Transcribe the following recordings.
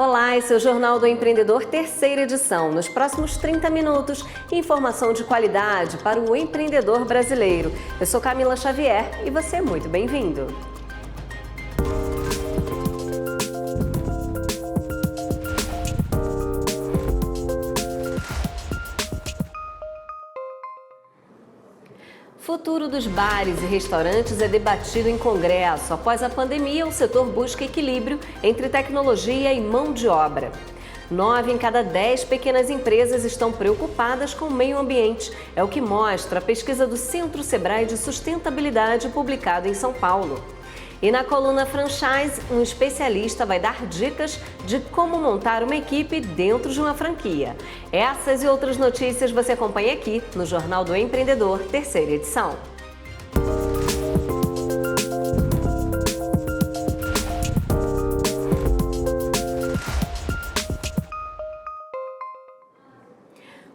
Olá, esse é o Jornal do Empreendedor, terceira edição. Nos próximos 30 minutos, informação de qualidade para o empreendedor brasileiro. Eu sou Camila Xavier e você é muito bem-vindo. O futuro dos bares e restaurantes é debatido em congresso. Após a pandemia, o setor busca equilíbrio entre tecnologia e mão de obra. 9 em cada 10 pequenas empresas estão preocupadas com o meio ambiente. É o que mostra a pesquisa do Centro Sebrae de Sustentabilidade publicada em São Paulo. E na coluna Franchise, um especialista vai dar dicas de como montar uma equipe dentro de uma franquia. Essas e outras notícias você acompanha aqui no Jornal do Empreendedor, terceira edição.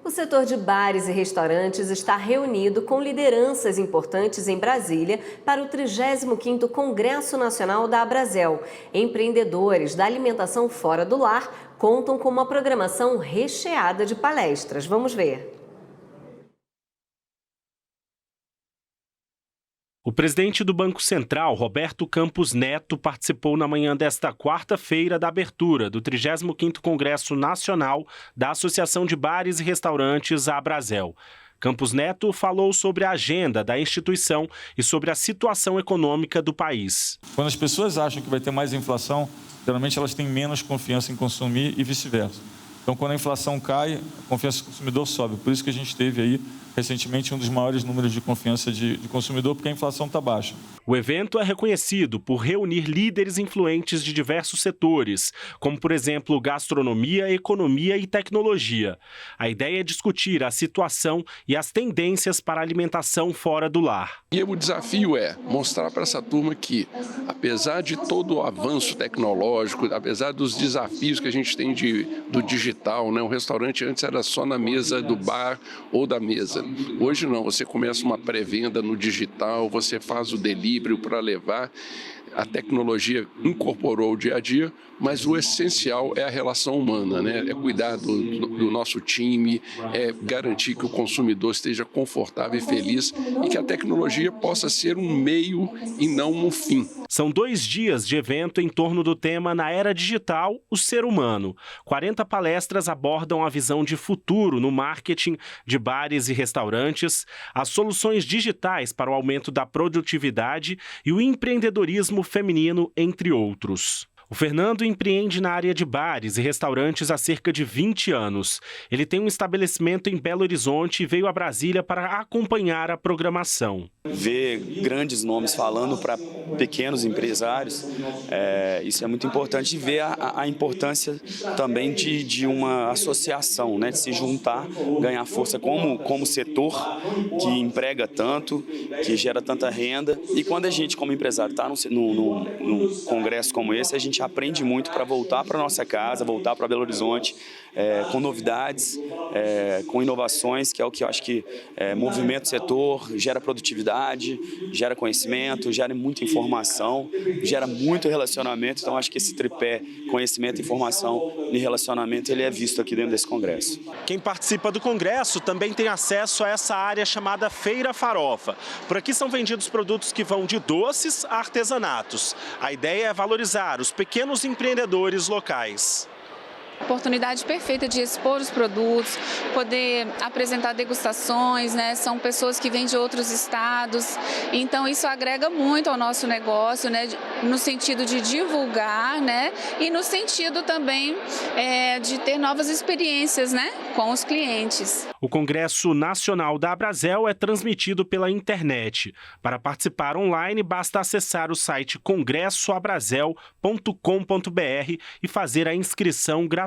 O setor de bares e restaurantes está reunido com lideranças importantes em Brasília para o 35º Congresso Nacional da Abrazel. Empreendedores da alimentação fora do lar contam com uma programação recheada de palestras. Vamos ver. O presidente do Banco Central, Roberto Campos Neto, participou na manhã desta quarta-feira da abertura do 35º Congresso Nacional da Associação de Bares e Restaurantes, a Abrazel. Campos Neto falou sobre a agenda da instituição e sobre a situação econômica do país. Quando as pessoas acham que vai ter mais inflação, geralmente elas têm menos confiança em consumir e vice-versa. Então, quando a inflação cai, a confiança do consumidor sobe. Por isso que a gente teve aí, recentemente, um dos maiores números de confiança de consumidor, porque a inflação está baixa. O evento é reconhecido por reunir líderes influentes de diversos setores, como, por exemplo, gastronomia, economia e tecnologia. A ideia é discutir a situação e as tendências para a alimentação fora do lar. E o desafio é mostrar para essa turma que, apesar de todo o avanço tecnológico, apesar dos desafios que a gente tem do digital, né? O restaurante antes era só na mesa do bar ou da mesa. Hoje não, você começa uma pré-venda no digital, você faz o delivery para levar. A tecnologia incorporou o dia a dia, mas o essencial é a relação humana, né? É cuidar do nosso time, é garantir que o consumidor esteja confortável e feliz e que a tecnologia possa ser um meio e não um fim. São 2 dias de evento em torno do tema Na Era Digital, o Ser Humano. 40 palestras abordam a visão de futuro no marketing de bares e restaurantes, as soluções digitais para o aumento da produtividade e o empreendedorismo feminino, entre outros. O Fernando empreende na área de bares e restaurantes há cerca de 20 anos. Ele tem um estabelecimento em Belo Horizonte e veio a Brasília para acompanhar a programação. Ver grandes nomes falando para pequenos empresários, isso é muito importante. E ver a importância também de uma associação, né, de se juntar, ganhar força como setor que emprega tanto, que gera tanta renda. E quando a gente, como empresário, está num congresso como esse, a gente aprende muito para voltar para nossa casa, voltar para Belo Horizonte, com novidades, com inovações, que é o que eu acho que movimenta o setor, gera produtividade, gera conhecimento, gera muita informação, gera muito relacionamento. Então, acho que esse tripé, conhecimento, informação e relacionamento, ele é visto aqui dentro desse congresso. Quem participa do congresso também tem acesso a essa área chamada Feira Farofa. Por aqui são vendidos produtos que vão de doces a artesanatos. A ideia é valorizar os pequenos empreendedores locais. Oportunidade perfeita de expor os produtos, poder apresentar degustações, né? São pessoas que vêm de outros estados, então isso agrega muito ao nosso negócio, né? No sentido de divulgar, né? E no sentido também de ter novas experiências, né? Com os clientes. O Congresso Nacional da Abrazel é transmitido pela internet. Para participar online, basta acessar o site congressoabrazel.com.br e fazer a inscrição gratuita.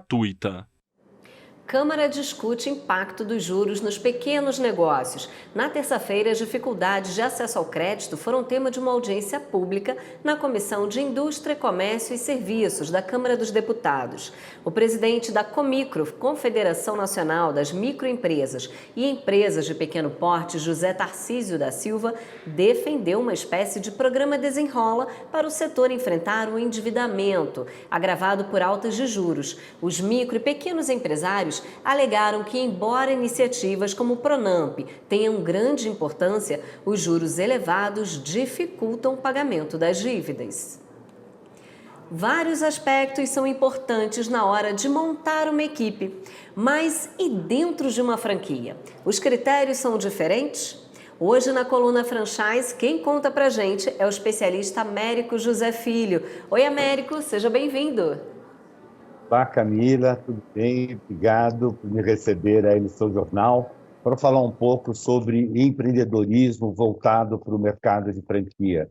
Câmara discute impacto dos juros nos pequenos negócios. Na terça-feira, as dificuldades de acesso ao crédito foram tema de uma audiência pública na Comissão de Indústria, Comércio e Serviços da Câmara dos Deputados. O presidente da Comicro, Confederação Nacional das Microempresas e Empresas de Pequeno Porte, José Tarcísio da Silva, defendeu uma espécie de programa Desenrola para o setor enfrentar o endividamento, agravado por altas de juros. Os micro e pequenos empresários alegaram que, embora iniciativas como o Pronamp tenham grande importância, os juros elevados dificultam o pagamento das dívidas. Vários aspectos são importantes na hora de montar uma equipe, mas e dentro de uma franquia? Os critérios são diferentes? Hoje, na coluna Franchise, quem conta pra gente é o especialista Américo José Filho. Oi, Américo, seja bem-vindo. Olá, Camila, tudo bem? Obrigado por me receber aí no seu jornal para falar um pouco sobre empreendedorismo voltado para o mercado de franquia.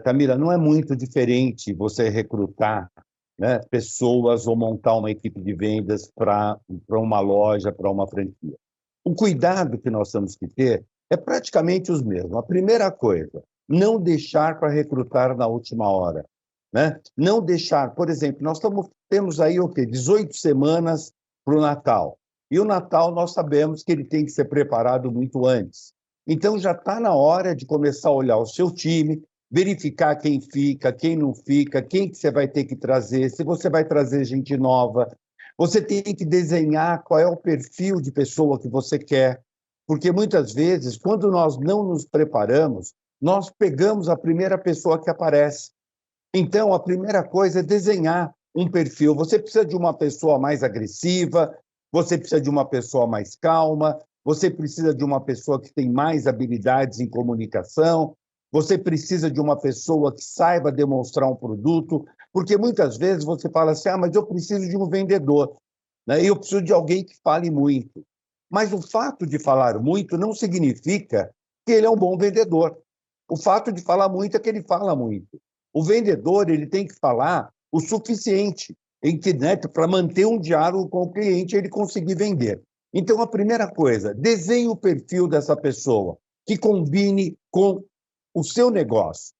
Camila, não é muito diferente você recrutar, né, pessoas ou montar uma equipe de vendas para uma loja, para uma franquia. O cuidado que nós temos que ter é praticamente os mesmos. A primeira coisa, não deixar para recrutar na última hora. Né? Não deixar, por exemplo, temos aí 18 semanas para o Natal. E o Natal nós sabemos que ele tem que ser preparado muito antes. Então já está na hora de começar a olhar o seu time, verificar quem fica, quem não fica, quem que você vai ter que trazer, se você vai trazer gente nova. Você tem que desenhar qual é o perfil de pessoa que você quer. Porque muitas vezes, quando nós não nos preparamos, nós pegamos a primeira pessoa que aparece. Então, a primeira coisa é desenhar um perfil. Você precisa de uma pessoa mais agressiva, você precisa de uma pessoa mais calma, você precisa de uma pessoa que tem mais habilidades em comunicação, você precisa de uma pessoa que saiba demonstrar um produto, porque muitas vezes você fala assim, mas eu preciso de um vendedor, né? Eu preciso de alguém que fale muito. Mas o fato de falar muito não significa que ele é um bom vendedor. O fato de falar muito é que ele fala muito. O vendedor ele tem que falar o suficiente para manter um diálogo com o cliente e ele conseguir vender. Então, a primeira coisa, desenhe o perfil dessa pessoa que combine com o seu negócio,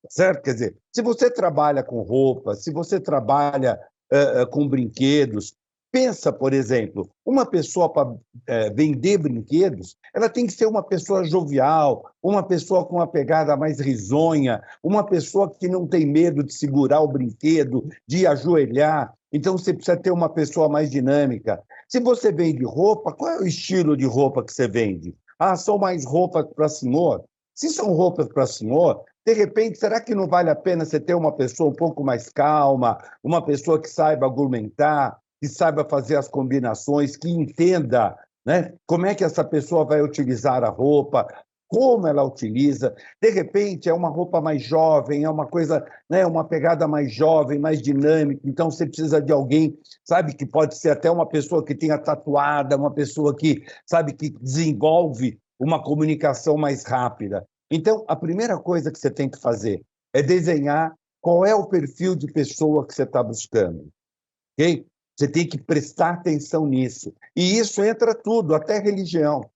certo? Quer dizer, se você trabalha com roupa, se você trabalha com brinquedos, pensa, por exemplo, uma pessoa para vender brinquedos, ela tem que ser uma pessoa jovial, uma pessoa com uma pegada mais risonha, uma pessoa que não tem medo de segurar o brinquedo, de ajoelhar. Então, você precisa ter uma pessoa mais dinâmica. Se você vende roupa, qual é o estilo de roupa que você vende? São mais roupas para senhor? Se são roupas para senhor, de repente, será que não vale a pena você ter uma pessoa um pouco mais calma, uma pessoa que saiba argumentar, que saiba fazer as combinações, que entenda, né, como é que essa pessoa vai utilizar a roupa, como ela utiliza. De repente, é uma roupa mais jovem, é uma coisa, né, uma pegada mais jovem, mais dinâmica. Então, você precisa de alguém, sabe, que pode ser até uma pessoa que tenha tatuada, uma pessoa que, sabe, que desenvolve uma comunicação mais rápida. Então, a primeira coisa que você tem que fazer é desenhar qual é o perfil de pessoa que você está buscando, ok? Você tem que prestar atenção nisso. E isso entra tudo, até religião.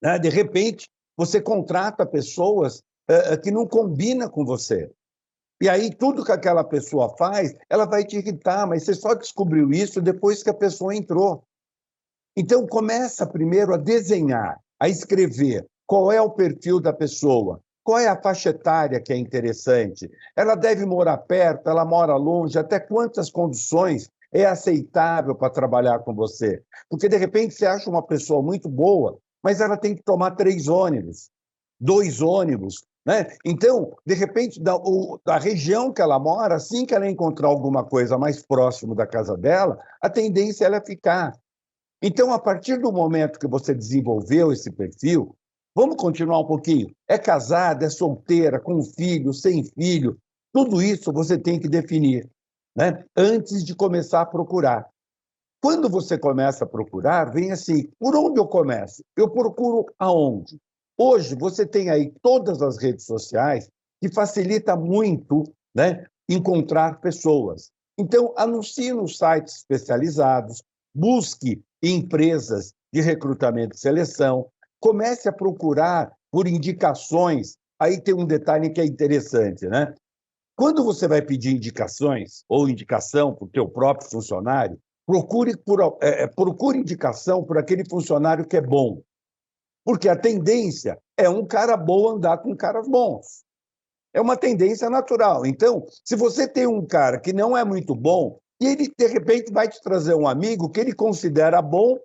Né? De repente, você contrata pessoas que não combinam com você. E aí, tudo que aquela pessoa faz, ela vai te irritar, mas você só descobriu isso depois que a pessoa entrou. Então, começa primeiro a desenhar, a escrever qual é o perfil da pessoa, qual é a faixa etária que é interessante. Ela deve morar perto, ela mora longe, até quantas condições é aceitável para trabalhar com você. Porque, de repente, você acha uma pessoa muito boa, mas ela tem que tomar 3 ônibus, 2 ônibus, né? Então, de repente, da região que ela mora, assim que ela encontrar alguma coisa mais próximo da casa dela, a tendência é ela ficar. Então, a partir do momento que você desenvolveu esse perfil, vamos continuar um pouquinho. É casada, é solteira, com filho, sem filho, tudo isso você tem que definir, né, antes de começar a procurar. Quando você começa a procurar, vem assim, por onde eu começo? Eu procuro aonde? Hoje você tem aí todas as redes sociais que facilita muito, né, encontrar pessoas. Então, anuncie nos sites especializados, busque empresas de recrutamento e seleção, comece a procurar por indicações. Aí tem um detalhe que é interessante, né? Quando você vai pedir indicações ou indicação para o teu próprio funcionário, procure indicação por aquele funcionário que é bom. Porque a tendência é um cara bom andar com caras bons. É uma tendência natural. Então, se você tem um cara que não é muito bom, e ele, de repente, vai te trazer um amigo que ele considera bom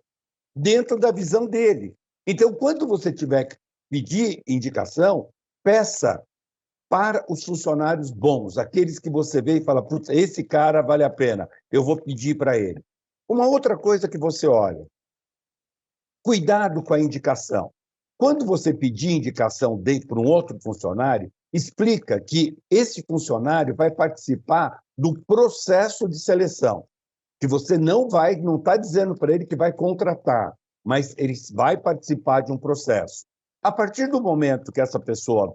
dentro da visão dele. Então, quando você tiver que pedir indicação, peça para os funcionários bons, aqueles que você vê e fala, putz, esse cara vale a pena, eu vou pedir para ele. Uma outra coisa que você olha, cuidado com a indicação. Quando você pedir indicação para um outro funcionário, explica que esse funcionário vai participar do processo de seleção, que você não está dizendo para ele que vai contratar, mas ele vai participar de um processo. A partir do momento que essa pessoa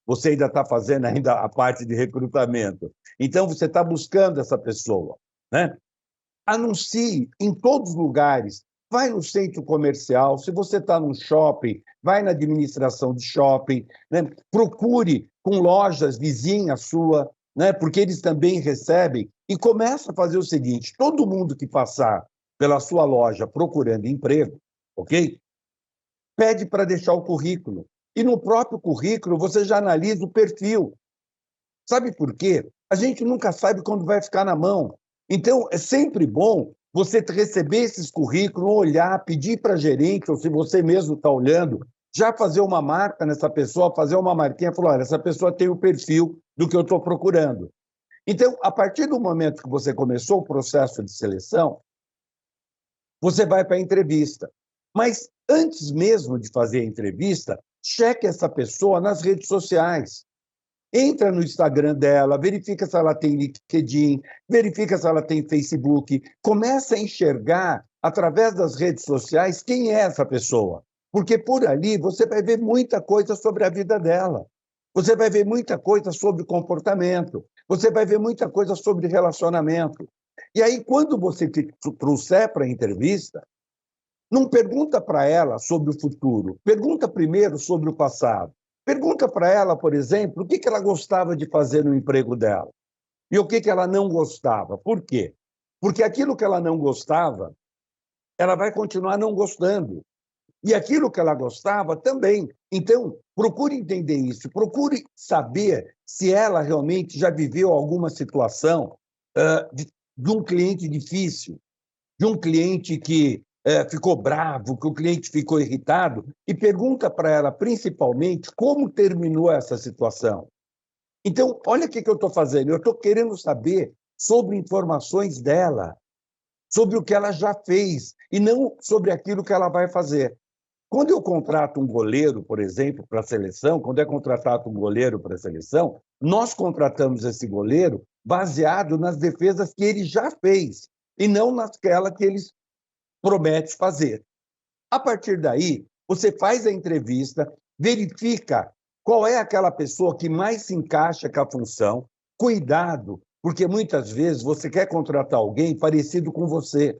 você ainda está fazendo ainda a parte de recrutamento, então você está buscando essa pessoa, né? Anuncie em todos os lugares, vai no centro comercial, se você está num shopping, vai na administração de shopping, né? Procure com lojas vizinhas sua, né? Porque eles também recebem, e começa a fazer o seguinte, todo mundo que passar pela sua loja procurando emprego, ok? Pede para deixar o currículo. E no próprio currículo você já analisa o perfil. Sabe por quê? A gente nunca sabe quando vai ficar na mão. Então, é sempre bom você receber esses currículos, olhar, pedir para a gerente, ou se você mesmo está olhando, já fazer uma marca nessa pessoa, fazer uma marquinha, falar, olha, essa pessoa tem o perfil do que eu estou procurando. Então, a partir do momento que você começou o processo de seleção, você vai para a entrevista. Mas antes mesmo de fazer a entrevista, cheque essa pessoa nas redes sociais. Entra no Instagram dela, verifica se ela tem LinkedIn, verifica se ela tem Facebook, começa a enxergar, através das redes sociais, quem é essa pessoa. Porque por ali você vai ver muita coisa sobre a vida dela. Você vai ver muita coisa sobre comportamento. Você vai ver muita coisa sobre relacionamento. E aí, quando você trouxer para a entrevista, não pergunta para ela sobre o futuro, pergunta primeiro sobre o passado. Pergunta para ela, por exemplo, o que ela gostava de fazer no emprego dela e o que ela não gostava. Por quê? Porque aquilo que ela não gostava, ela vai continuar não gostando. E aquilo que ela gostava também. Então, procure entender isso, procure saber se ela realmente já viveu alguma situação de um cliente difícil, de um cliente que ficou bravo, que o cliente ficou irritado, e pergunta para ela, principalmente, como terminou essa situação. Então, olha o que eu estou fazendo. Eu estou querendo saber sobre informações dela, sobre o que ela já fez, e não sobre aquilo que ela vai fazer. Quando eu contrato um goleiro, por exemplo, para a seleção, quando é contratado um goleiro para a seleção, nós contratamos esse goleiro baseado nas defesas que ele já fez, e não naquela que eles promete fazer. A partir daí, você faz a entrevista, verifica qual é aquela pessoa que mais se encaixa com a função. Cuidado, porque muitas vezes você quer contratar alguém parecido com você.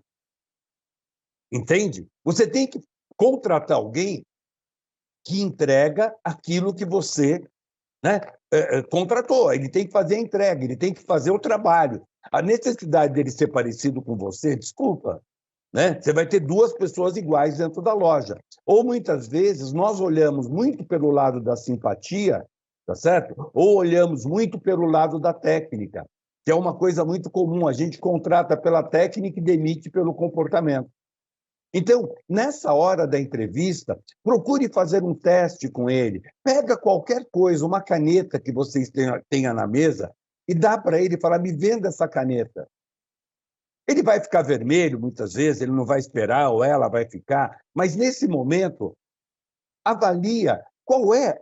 Entende? Você tem que contratar alguém que entrega aquilo que você, né, contratou. Ele tem que fazer a entrega, ele tem que fazer o trabalho. A necessidade dele ser parecido com você, desculpa, né? Você vai ter duas pessoas iguais dentro da loja. Ou, muitas vezes, nós olhamos muito pelo lado da simpatia, tá certo? Ou olhamos muito pelo lado da técnica, que é uma coisa muito comum. A gente contrata pela técnica e demite pelo comportamento. Então, nessa hora da entrevista, procure fazer um teste com ele. Pega qualquer coisa, uma caneta que vocês tenham na mesa, e dá para ele e fala, me venda essa caneta. Ele vai ficar vermelho, muitas vezes, ele não vai esperar, ou ela vai ficar, mas, nesse momento, avalia qual é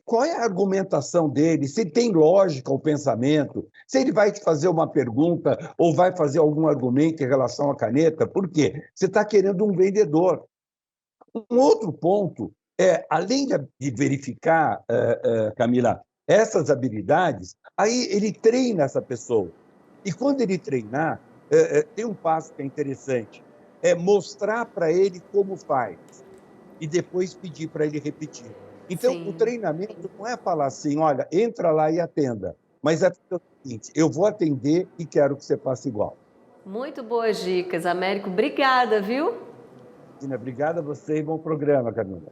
qual é a argumentação dele, se tem lógica o pensamento, se ele vai te fazer uma pergunta ou vai fazer algum argumento em relação à caneta. Por quê? Você está querendo um vendedor. Um outro ponto é, além de verificar, Camila, essas habilidades, aí ele treina essa pessoa. E quando ele treinar, Tem um passo que é interessante, é mostrar para ele como faz e depois pedir para ele repetir. Então, o Sim. treinamento não é falar assim, olha, entra lá e atenda, mas é o seguinte, eu vou atender e quero que você faça igual. Muito boas dicas, Américo. Obrigada, viu? Obrigado a você e bom programa, Camila.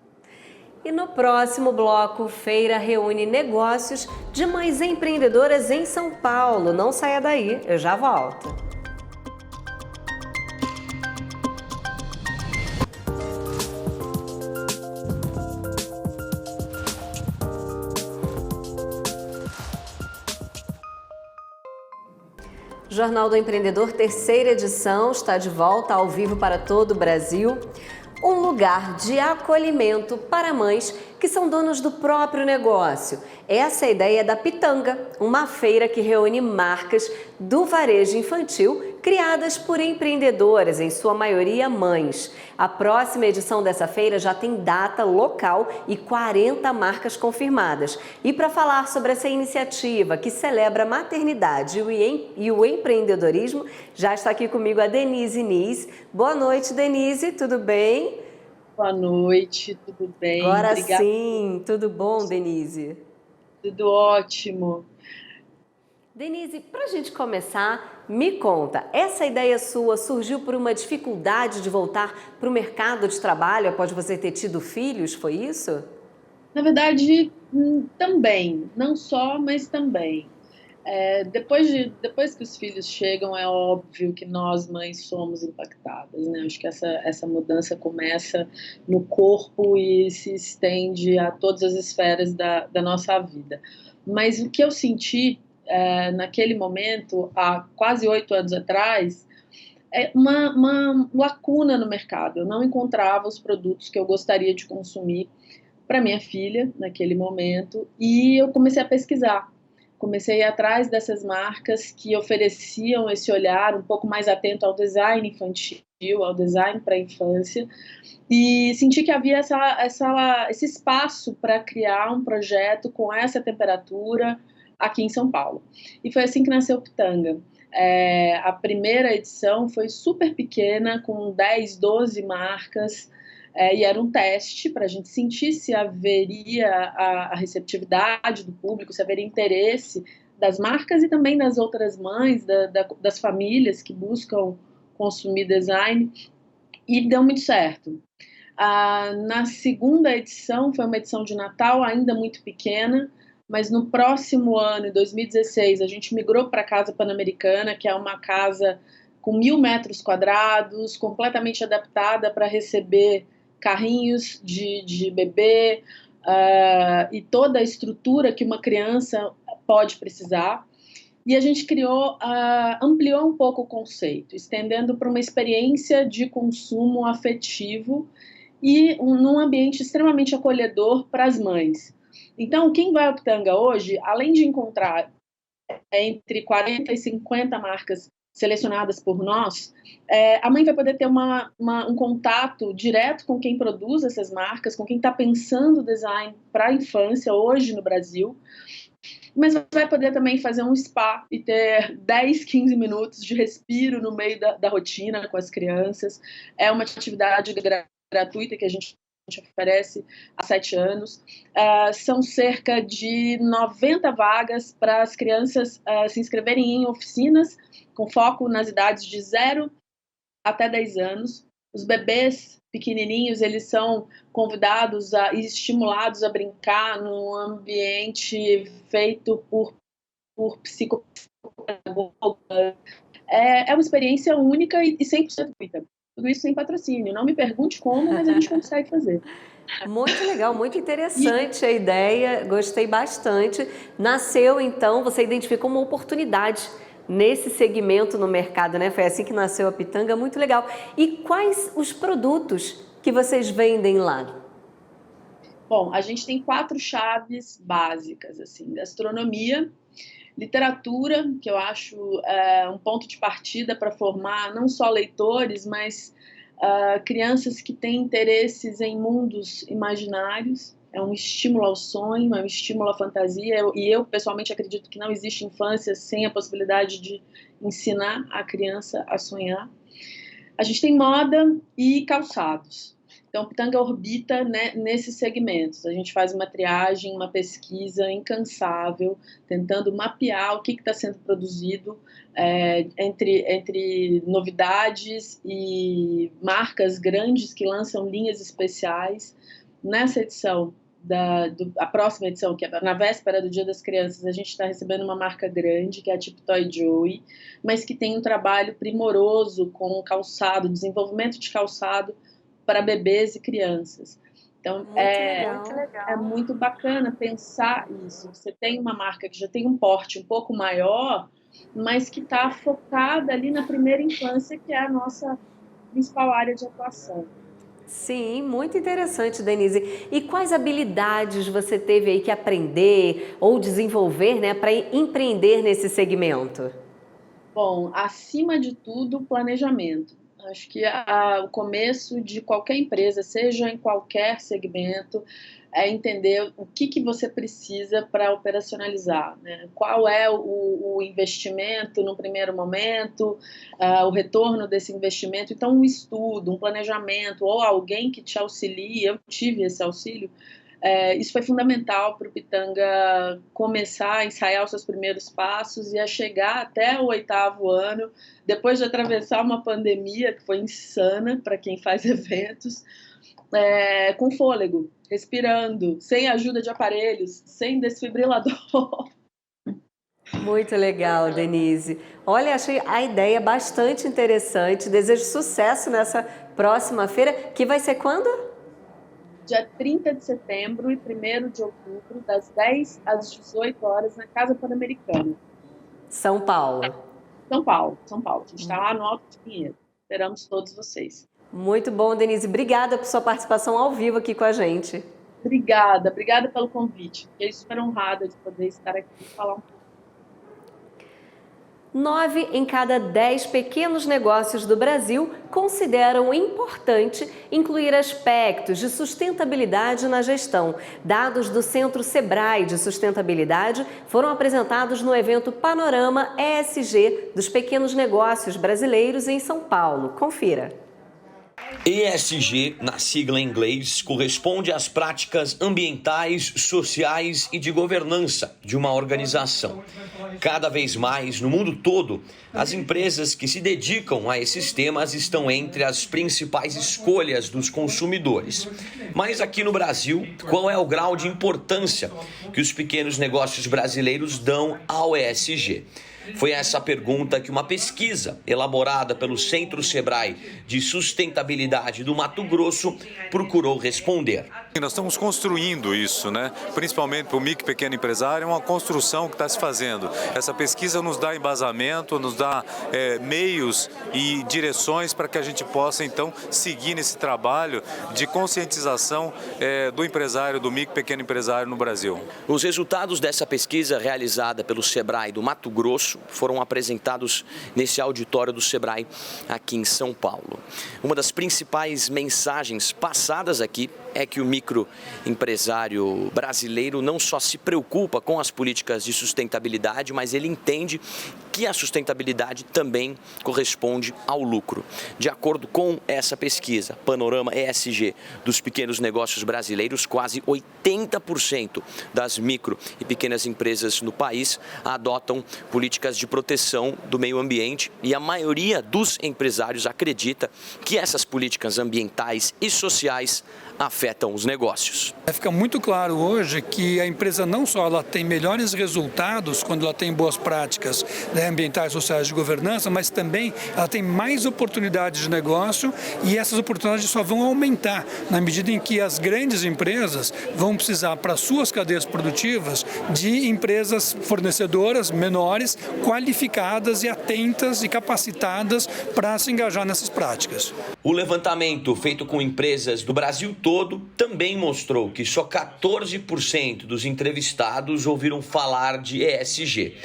E no próximo bloco, feira reúne negócios de mães empreendedoras em São Paulo. Não saia daí, eu já volto. Jornal do Empreendedor, terceira edição, está de volta ao vivo para todo o Brasil. Um lugar de acolhimento para mães que são donas do próprio negócio. Essa é a ideia da Pitanga, uma feira que reúne marcas do varejo infantil criadas por empreendedoras, em sua maioria mães. A próxima edição dessa feira já tem data, local e 40 marcas confirmadas. E para falar sobre essa iniciativa que celebra a maternidade e o empreendedorismo, já está aqui comigo a Denise Nis. Boa noite, Denise, tudo bem? Boa noite, tudo bem? Agora Obrigada. sim, tudo bom, Denise? Tudo ótimo. Denise, para a gente começar, me conta, essa ideia sua surgiu por uma dificuldade de voltar para o mercado de trabalho após você ter tido filhos, foi isso? Na verdade, também, não só, mas também. Depois que os filhos chegam, é óbvio que nós, mães, somos impactadas, né? Acho que essa mudança começa no corpo e se estende a todas as esferas da nossa vida. Mas o que eu senti naquele momento, há quase 8 anos atrás, é uma lacuna no mercado. Eu não encontrava os produtos que eu gostaria de consumir para minha filha naquele momento e eu comecei a pesquisar. Comecei a ir atrás dessas marcas que ofereciam esse olhar um pouco mais atento ao design infantil, ao design para a infância, e senti que havia esse espaço para criar um projeto com essa temperatura aqui em São Paulo. E foi assim que nasceu o Pitanga. A primeira edição foi super pequena, com 10, 12 marcas, e era um teste para a gente sentir se haveria a receptividade do público, se haveria interesse das marcas e também das outras mães, das famílias que buscam consumir design, e deu muito certo. Na segunda edição, foi uma edição de Natal, ainda muito pequena, mas no próximo ano, em 2016, a gente migrou para a Casa Pan-Americana, que é uma casa com 1.000 metros quadrados, completamente adaptada para receber carrinhos de bebê e toda a estrutura que uma criança pode precisar. E a gente ampliou um pouco o conceito, estendendo para uma experiência de consumo afetivo e num ambiente extremamente acolhedor para as mães. Então, quem vai ao Pitanga hoje, além de encontrar entre 40 e 50 marcas selecionadas por nós, a mãe vai poder ter um contato direto com quem produz essas marcas, com quem está pensando o design para a infância hoje no Brasil, mas vai poder também fazer um spa e ter 10, 15 minutos de respiro no meio da rotina com as crianças. É uma atividade gratuita que a gente oferece há 7 anos. São cerca de 90 vagas para as crianças se inscreverem em oficinas com foco nas idades de 0 até 10 anos. Os bebês pequenininhos, eles são convidados e estimulados a brincar num ambiente feito por psicopedagoga. É uma experiência única e 100% gratuita. Tudo isso sem patrocínio. Não me pergunte como, mas a gente consegue fazer. Muito legal, muito interessante a ideia, gostei bastante. Nasceu, então, você identificou uma oportunidade nesse segmento no mercado, né? Foi assim que nasceu a Pitanga, muito legal. E quais os produtos que vocês vendem lá? Bom, a gente tem 4 chaves básicas, assim, gastronomia, literatura, que eu acho um ponto de partida para formar não só leitores, mas crianças que têm interesses em mundos imaginários. é um estímulo ao sonho, é um estímulo à fantasia, e eu pessoalmente acredito que não existe infância sem a possibilidade de ensinar a criança a sonhar. A gente tem moda e calçados. Então, o Pitanga orbita, né, nesses segmentos. A gente faz uma triagem, uma pesquisa incansável, tentando mapear o que está sendo produzido entre novidades e marcas grandes que lançam linhas especiais. Nessa edição, a próxima edição, que é na véspera do Dia das Crianças, a gente está recebendo uma marca grande, que é a Tiptoy Joey, mas que tem um trabalho primoroso com calçado, desenvolvimento de calçado para bebês e crianças. Então, é muito bacana pensar isso. Você tem uma marca que já tem um porte um pouco maior, mas que está focada ali na primeira infância, que é a nossa principal área de atuação. Sim, muito interessante, Denise. E quais habilidades você teve aí que aprender ou desenvolver, né, para empreender nesse segmento? Bom, acima de tudo, planejamento. Acho que o começo de qualquer empresa, seja em qualquer segmento, é entender o que você precisa para operacionalizar, né? Qual é o investimento no primeiro momento, o retorno desse investimento. Então, um estudo, um planejamento, ou alguém que te auxilie, eu tive esse auxílio, isso foi fundamental para o Pitanga começar a ensaiar os seus primeiros passos e a chegar até o 8º ano, depois de atravessar uma pandemia que foi insana para quem faz eventos, com fôlego, respirando, sem ajuda de aparelhos, sem desfibrilador. Muito legal, Denise. Olha, achei a ideia bastante interessante. Desejo sucesso nessa próxima feira, que vai ser quando? Dia 30 de setembro e 1º de outubro, das 10 às 18 horas, na Casa Pan-Americana. São Paulo. São Paulo. A gente está lá no Alto de Pinheiro. Esperamos todos vocês. Muito bom, Denise. Obrigada por sua participação ao vivo aqui com a gente. Obrigada pelo convite. Fiquei super honrada de poder estar aqui e falar um pouco. 9 em cada 10 pequenos negócios do Brasil consideram importante incluir aspectos de sustentabilidade na gestão. Dados do Centro Sebrae de Sustentabilidade foram apresentados no evento Panorama ESG dos Pequenos Negócios Brasileiros em São Paulo. Confira. ESG, na sigla em inglês, corresponde às práticas ambientais, sociais e de governança de uma organização. Cada vez mais, no mundo todo, as empresas que se dedicam a esses temas estão entre as principais escolhas dos consumidores. Mas aqui no Brasil, qual é o grau de importância que os pequenos negócios brasileiros dão ao ESG? Foi essa pergunta que uma pesquisa elaborada pelo Centro Sebrae de Sustentabilidade do Mato Grosso procurou responder. Nós estamos construindo isso, né? Principalmente para o micro e pequeno empresário, é uma construção que está se fazendo. Essa pesquisa nos dá embasamento, nos dá meios e direções para que a gente possa, então, seguir nesse trabalho de conscientização do empresário, do micro e pequeno empresário no Brasil. Os resultados dessa pesquisa realizada pelo Sebrae do Mato Grosso foram apresentados nesse auditório do Sebrae aqui em São Paulo. Uma das principais mensagens passadas aqui é que o microempresário brasileiro não só se preocupa com as políticas de sustentabilidade, mas ele entende que a sustentabilidade também corresponde ao lucro. De acordo com essa pesquisa, Panorama ESG dos pequenos negócios brasileiros, quase 80% das micro e pequenas empresas no país adotam políticas de proteção do meio ambiente e a maioria dos empresários acredita que essas políticas ambientais e sociais afetam os negócios. Fica muito claro hoje que a empresa não só ela tem melhores resultados quando ela tem boas práticas, né, ambientais, sociais de governança, mas também ela tem mais oportunidades de negócio e essas oportunidades só vão aumentar na medida em que as grandes empresas vão precisar para suas cadeias produtivas de empresas fornecedoras menores, qualificadas e atentas e capacitadas para se engajar nessas práticas. O levantamento feito com empresas do Brasil todo também mostrou que só 14% dos entrevistados ouviram falar de ESG.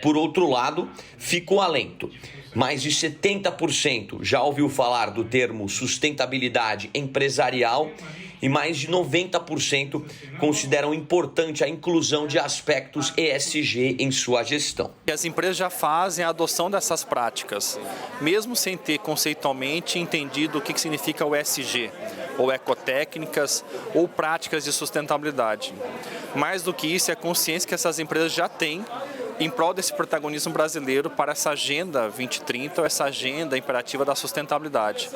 Por outro lado, fica o alento. Mais de 70% já ouviu falar do termo sustentabilidade empresarial e mais de 90% consideram importante a inclusão de aspectos ESG em sua gestão. As empresas já fazem a adoção dessas práticas, mesmo sem ter conceitualmente entendido o que significa o ESG, ou ecotécnicas, ou práticas de sustentabilidade. Mais do que isso, é a consciência que essas empresas já têm em prol desse protagonismo brasileiro para essa Agenda 2030, ou essa agenda imperativa da sustentabilidade.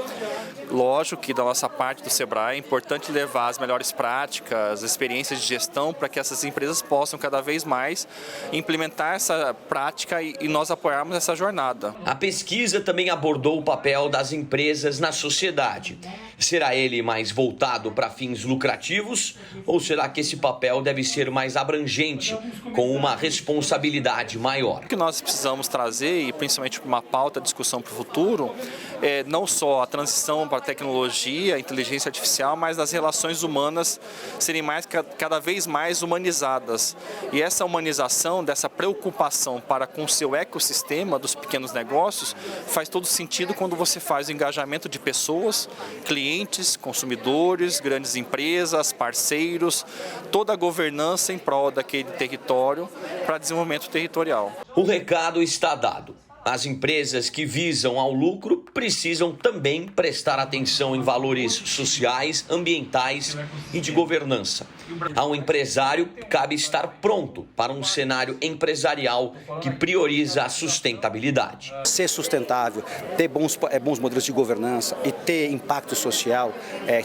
Lógico que da nossa parte do Sebrae é importante levar as melhores práticas, experiências de gestão para que essas empresas possam cada vez mais implementar essa prática e nós apoiarmos essa jornada. A pesquisa também abordou o papel das empresas na sociedade. Será ele mais voltado para fins lucrativos ou será que esse papel deve ser mais abrangente, com uma responsabilidade maior? O que nós precisamos trazer, e principalmente para uma pauta de discussão para o futuro, é não só a transição para a tecnologia, a inteligência artificial, mas as relações humanas serem cada vez mais humanizadas. E essa humanização, dessa preocupação para com o seu ecossistema dos pequenos negócios, faz todo sentido quando você faz o engajamento de pessoas, clientes, consumidores, grandes empresas, parceiros, toda a governança em prol daquele território para desenvolvimento territorial. O recado está dado. As empresas que visam ao lucro precisam também prestar atenção em valores sociais, ambientais e de governança. Ao empresário, cabe estar pronto para um cenário empresarial que prioriza a sustentabilidade. Ser sustentável, ter bons modelos de governança e ter impacto social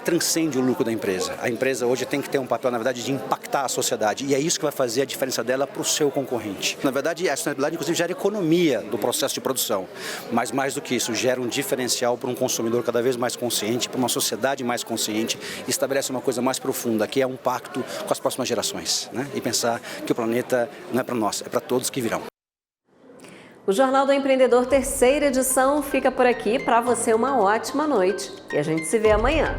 transcende o lucro da empresa. A empresa hoje tem que ter um papel, na verdade, de impactar a sociedade e é isso que vai fazer a diferença dela para o seu concorrente. Na verdade, a sustentabilidade, inclusive, gera economia do processo de produção, mas mais do que isso, gera um diferencial para um consumidor cada vez mais consciente, para uma sociedade mais consciente, e estabelece uma coisa mais profunda, que é um pacto com as próximas gerações, né? E pensar que o planeta não é para nós, é para todos que virão. O Jornal do Empreendedor, terceira edição, fica por aqui. Para você, uma ótima noite e a gente se vê amanhã.